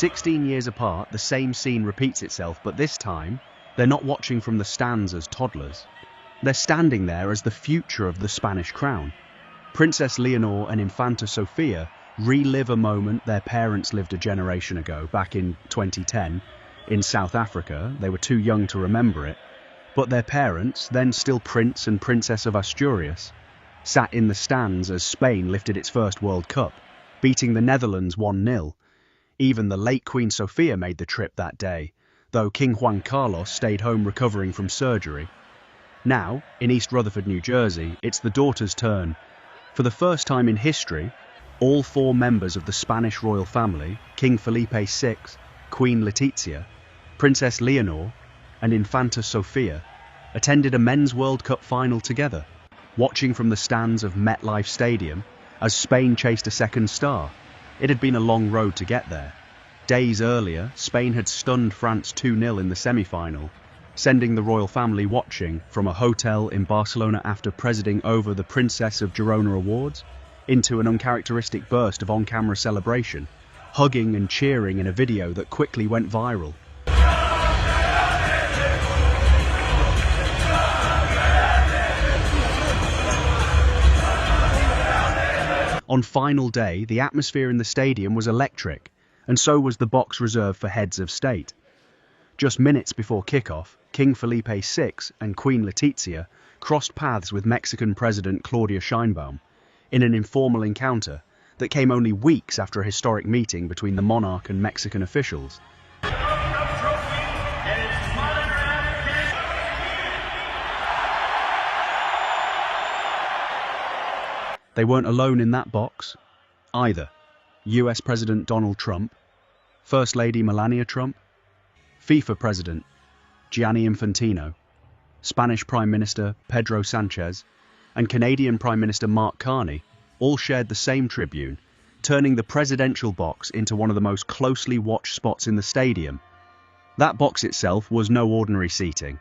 16 years apart, the same scene repeats itself, but this time, they're not watching from the stands as toddlers. They're standing there as the future of the Spanish crown. Princess Leonor and Infanta Sofia relive a moment their parents lived a generation ago, back in 2010, in South Africa. They were too young to remember it, but their parents, then still Prince and Princess of Asturias, sat in the stands as Spain lifted its first World Cup, beating the Netherlands 1-0. Even the late Queen Sofia made the trip that day, though King Juan Carlos stayed home recovering from surgery. Now, in East Rutherford, New Jersey, it's the daughter's turn. For the first time in history, all four members of the Spanish royal family, King Felipe VI, Queen Letizia, Princess Leonor, and Infanta Sofia, attended a Men's World Cup final together, watching from the stands of MetLife Stadium as Spain chased a second star. It had been a long road to get there. Days earlier, Spain had stunned France 2-0 in the semi-final, sending the royal family watching from a hotel in Barcelona after presiding over the Princess of Girona Awards into an uncharacteristic burst of on-camera celebration, hugging and cheering in a video that quickly went viral. On final day, the atmosphere in the stadium was electric, and so was the box reserved for heads of state. Just minutes before kickoff, King Felipe VI and Queen Letizia crossed paths with Mexican President Claudia Sheinbaum in an informal encounter that came only weeks after a historic meeting between the monarch and Mexican officials. They weren't alone in that box, either. US President Donald Trump, First Lady Melania Trump, FIFA President Gianni Infantino, Spanish Prime Minister Pedro Sanchez, and Canadian Prime Minister Mark Carney all shared the same tribune, turning the presidential box into one of the most closely watched spots in the stadium. That box itself was no ordinary seating.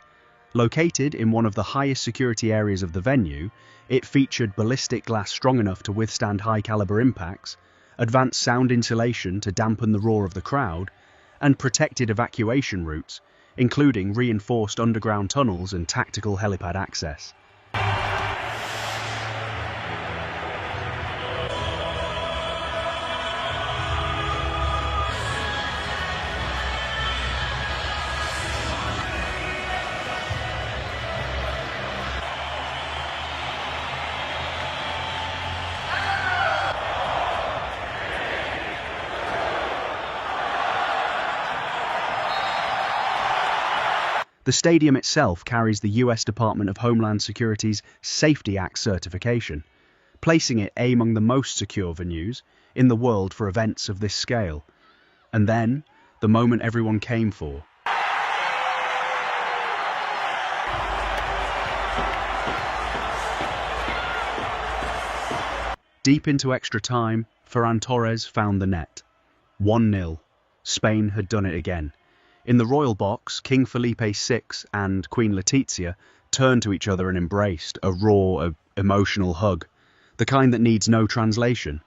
Located in one of the highest security areas of the venue, it featured ballistic glass strong enough to withstand high-caliber impacts, advanced sound insulation to dampen the roar of the crowd, and protected evacuation routes, including reinforced underground tunnels and tactical helipad access. The stadium itself carries the US Department of Homeland Security's Safety Act certification, placing it among the most secure venues in the world for events of this scale. And then, the moment everyone came for. Deep into extra time, Ferran Torres found the net. 1-0. Spain had done it again. In the royal box, King Felipe VI and Queen Letizia turned to each other and embraced, a raw, emotional hug, the kind that needs no translation.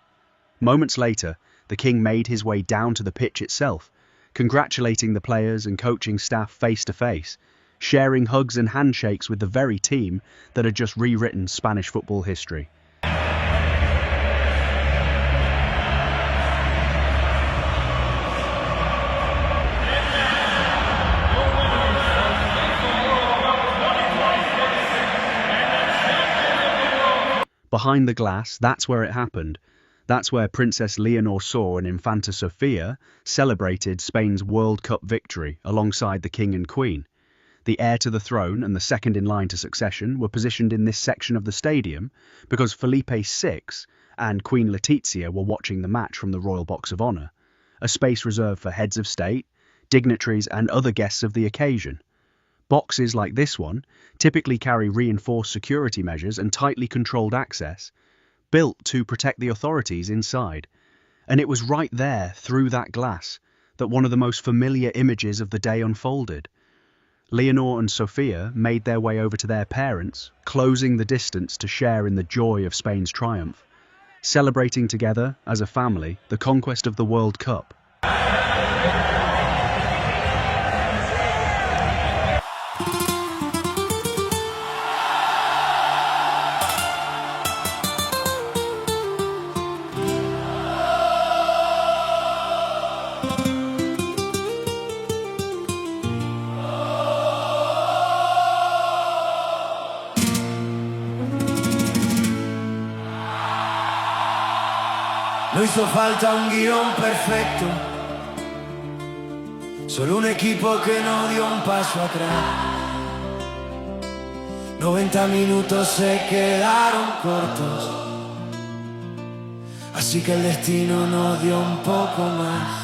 Moments later, the king made his way down to the pitch itself, congratulating the players and coaching staff face to face, sharing hugs and handshakes with the very team that had just rewritten Spanish football history. Behind the glass, that's where it happened. That's where Princess Leonor saw and Infanta Sofia celebrated Spain's World Cup victory alongside the King and Queen. The heir to the throne and the second in line to succession were positioned in this section of the stadium because Felipe VI and Queen Letizia were watching the match from the Royal Box of Honour, a space reserved for heads of state, dignitaries and other guests of the occasion. Boxes like this one typically carry reinforced security measures and tightly controlled access, built to protect the authorities inside. And it was right there, through that glass, that one of the most familiar images of the day unfolded. Leonor and Sofia made their way over to their parents, closing the distance to share in the joy of Spain's triumph, celebrating together, as a family, the conquest of the World Cup. No hizo falta un guión perfecto, solo un equipo que no dio un paso atrás. 90 minutos se quedaron cortos, así que el destino nos dio un poco más.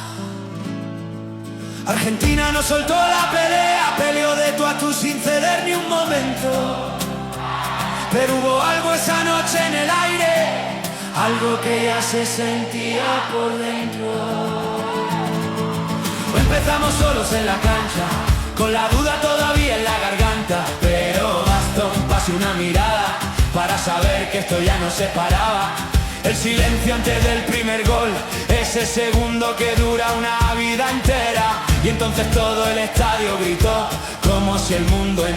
Argentina no soltó la pelea, peleó de tú a tú sin ceder ni un momento. Pero hubo algo esa noche en el aire, algo que ya se sentía por dentro. Empezamos solos en la cancha, con la duda todavía en la garganta, pero bastó un pase y una mirada para saber que esto ya no se paraba. El silencio antes del primer gol, ese segundo que dura una vida entera. Y entonces todo el estadio gritó, como si el mundo